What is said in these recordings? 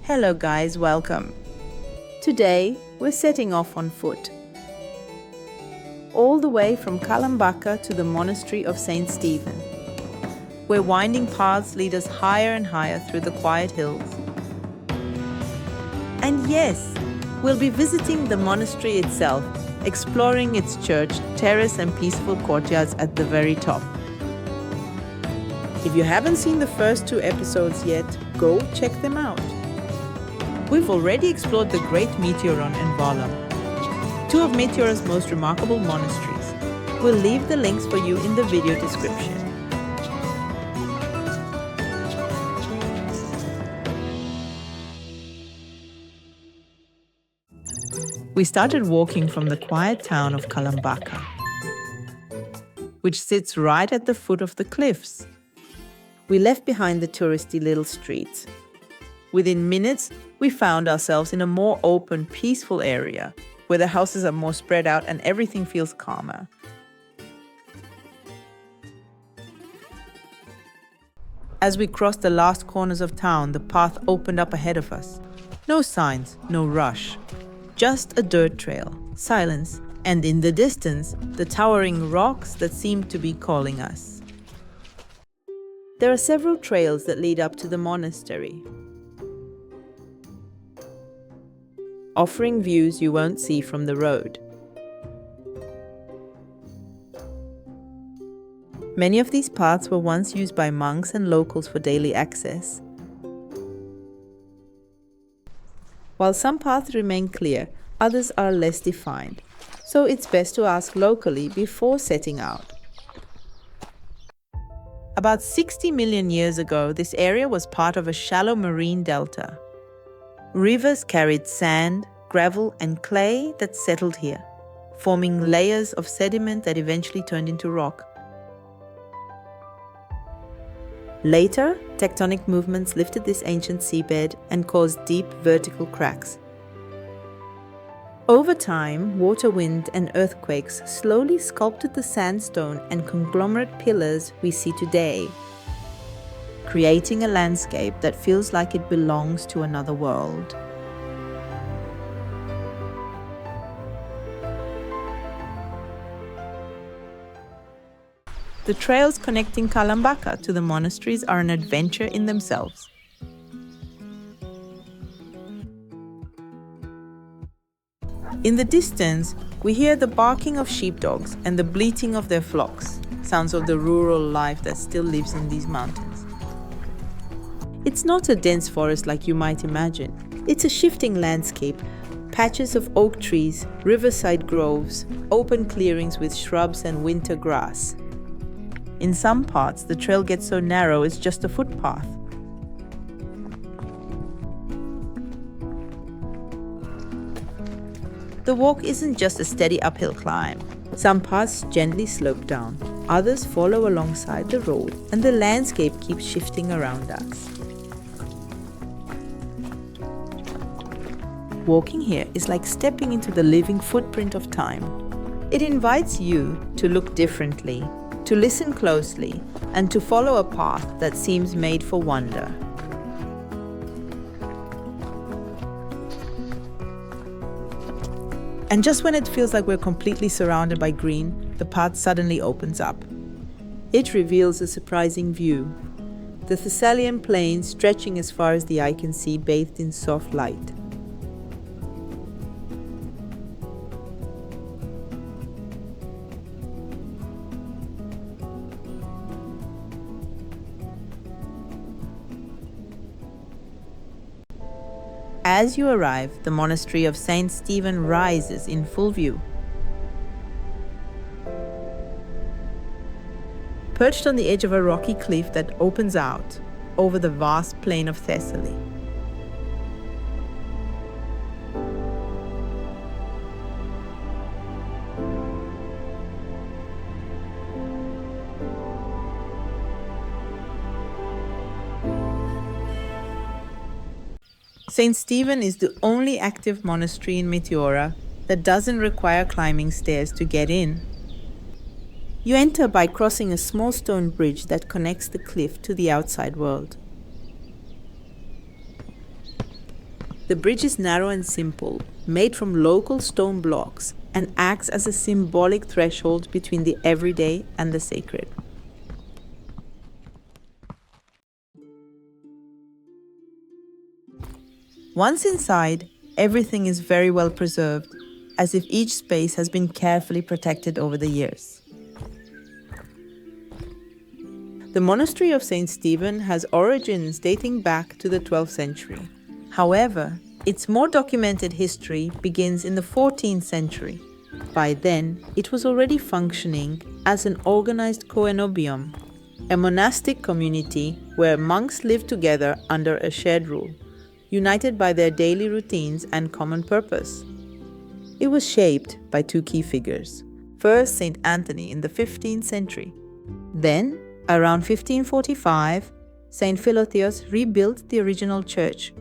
Hello guys, welcome. Today we're setting off on foot. All the way from Kalambaka to the Monastery of St. Stephen, where winding paths lead us higher and higher through the quiet hills. And yes, we'll be visiting the monastery itself, exploring its church, terrace and peaceful courtyards at the very top. If you haven't seen the first 2 episodes yet, go check them out. We've already explored the Great Meteoron and Varlaam, 2 of Meteora's most remarkable monasteries. We'll leave the links for you in the video description. We started walking from the quiet town of Kalambaka, which sits right at the foot of the cliffs. We left behind the touristy little streets. Within minutes, we found ourselves in a more open, peaceful area, where the houses are more spread out and everything feels calmer. As we crossed the last corners of town, the path opened up ahead of us. No signs, no rush. Just a dirt trail, silence, and in the distance, the towering rocks that seem to be calling us. There are several trails that lead up to the monastery, offering views you won't see from the road. Many of these paths were once used by monks and locals for daily access. While some paths remain clear, others are less defined, so it's best to ask locally before setting out. About 60 million years ago, this area was part of a shallow marine delta. Rivers carried sand, gravel, and clay that settled here, forming layers of sediment that eventually turned into rock. Later, tectonic movements lifted this ancient seabed and caused deep vertical cracks. Over time, water, wind, and earthquakes slowly sculpted the sandstone and conglomerate pillars we see today, creating a landscape that feels like it belongs to another world. The trails connecting Kalambaka to the monasteries are an adventure in themselves. In the distance, we hear the barking of sheepdogs and the bleating of their flocks, sounds of the rural life that still lives in these mountains. It's not a dense forest like you might imagine. It's a shifting landscape, patches of oak trees, riverside groves, open clearings with shrubs and winter grass. In some parts, the trail gets so narrow it's just a footpath. The walk isn't just a steady uphill climb. Some paths gently slope down, others follow alongside the road, and the landscape keeps shifting around us. Walking here is like stepping into the living footprint of time. It invites you to look differently, to listen closely, and to follow a path that seems made for wonder. And just when it feels like we're completely surrounded by green, the path suddenly opens up. It reveals a surprising view. The Thessalian plain stretching as far as the eye can see, bathed in soft light. As you arrive, the Monastery of St. Stephen rises in full view. Perched on the edge of a rocky cliff that opens out over the vast plain of Thessaly. St. Stephen is the only active monastery in Meteora that doesn't require climbing stairs to get in. You enter by crossing a small stone bridge that connects the cliff to the outside world. The bridge is narrow and simple, made from local stone blocks, and acts as a symbolic threshold between the everyday and the sacred. Once inside, everything is very well preserved, as if each space has been carefully protected over the years. The Monastery of St. Stephen has origins dating back to the 12th century. However, its more documented history begins in the 14th century. By then, it was already functioning as an organized coenobium, a monastic community where monks lived together under a shared rule, united by their daily routines and common purpose. It was shaped by two key figures. First, St. Anthony in the 15th century. Then, around 1545, St. Philotheos rebuilt the original church.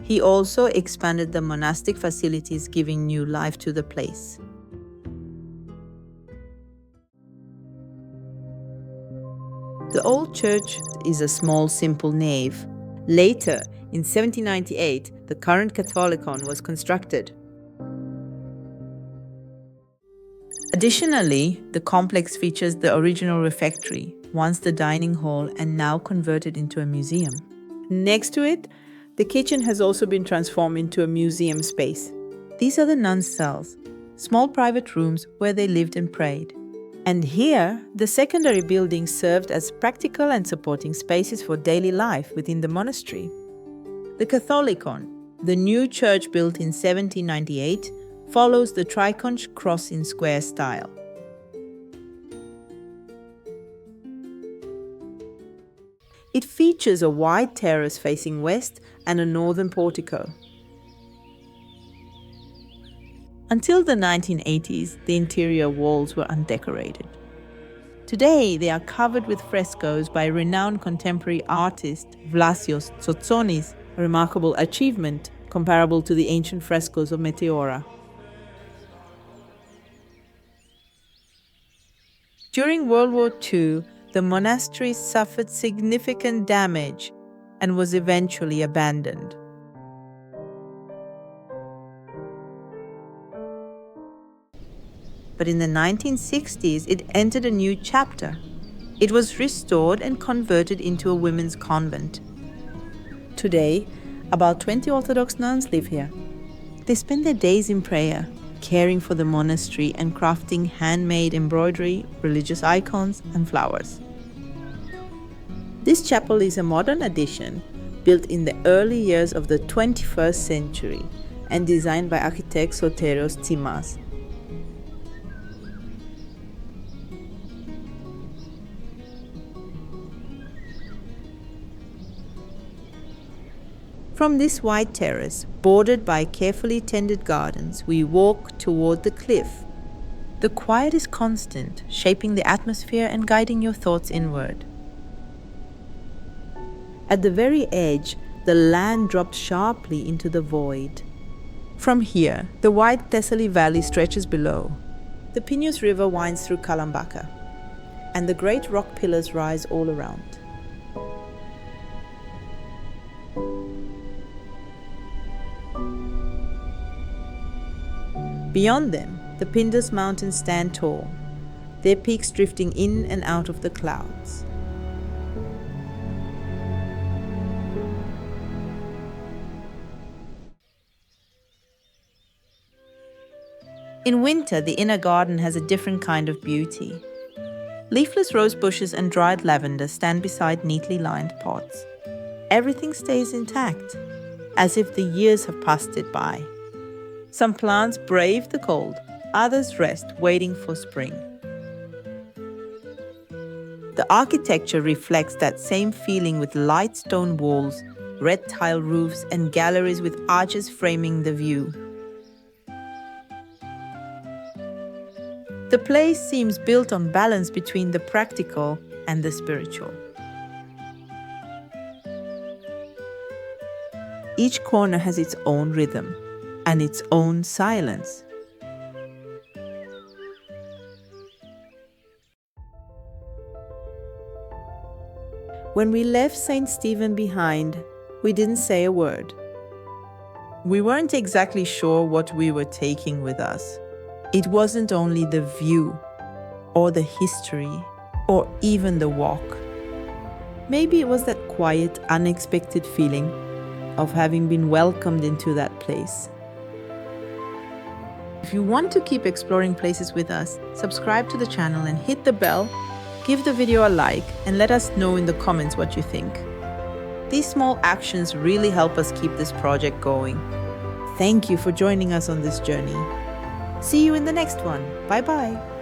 He also expanded the monastic facilities, giving new life to the place. The old church is a small, simple nave. Later, in 1798, the current Catholicon was constructed. Additionally, the complex features the original refectory, once the dining hall and now converted into a museum. Next to it, the kitchen has also been transformed into a museum space. These are the nuns' cells, small private rooms where they lived and prayed. And here, the secondary buildings served as practical and supporting spaces for daily life within the monastery. The Catholicon, the new church built in 1798, follows the triconch cross in square style. It features a wide terrace facing west and a northern portico. Until the 1980s, the interior walls were undecorated. Today, they are covered with frescoes by renowned contemporary artist Vlasios Tsotsonis, a remarkable achievement comparable to the ancient frescoes of Meteora. During World War II, the monastery suffered significant damage and was eventually abandoned. But in the 1960s, it entered a new chapter. It was restored and converted into a women's convent. Today, about 20 Orthodox nuns live here. They spend their days in prayer, caring for the monastery and crafting handmade embroidery, religious icons, and flowers. This chapel is a modern addition, built in the early years of the 21st century and designed by architect Soterios Tsimas. From this wide terrace, bordered by carefully tended gardens, we walk toward the cliff. The quiet is constant, shaping the atmosphere and guiding your thoughts inward. At the very edge, the land drops sharply into the void. From here, the wide Thessaly valley stretches below. The Pineus River winds through Kalambaka, and the great rock pillars rise all around. Beyond them, the Pindus Mountains stand tall, their peaks drifting in and out of the clouds. In winter, the inner garden has a different kind of beauty. Leafless rose bushes and dried lavender stand beside neatly lined pots. Everything stays intact, as if the years have passed it by. Some plants brave the cold, others rest, waiting for spring. The architecture reflects that same feeling, with light stone walls, red tile roofs, and galleries with arches framing the view. The place seems built on balance between the practical and the spiritual. Each corner has its own rhythm and its own silence. When we left St. Stephen behind, we didn't say a word. We weren't exactly sure what we were taking with us. It wasn't only the view, or the history, or even the walk. Maybe it was that quiet, unexpected feeling of having been welcomed into that place. If you want to keep exploring places with us, subscribe to the channel and hit the bell, give the video a like, and let us know in the comments what you think. These small actions really help us keep this project going. Thank you for joining us on this journey. See you in the next one. Bye bye.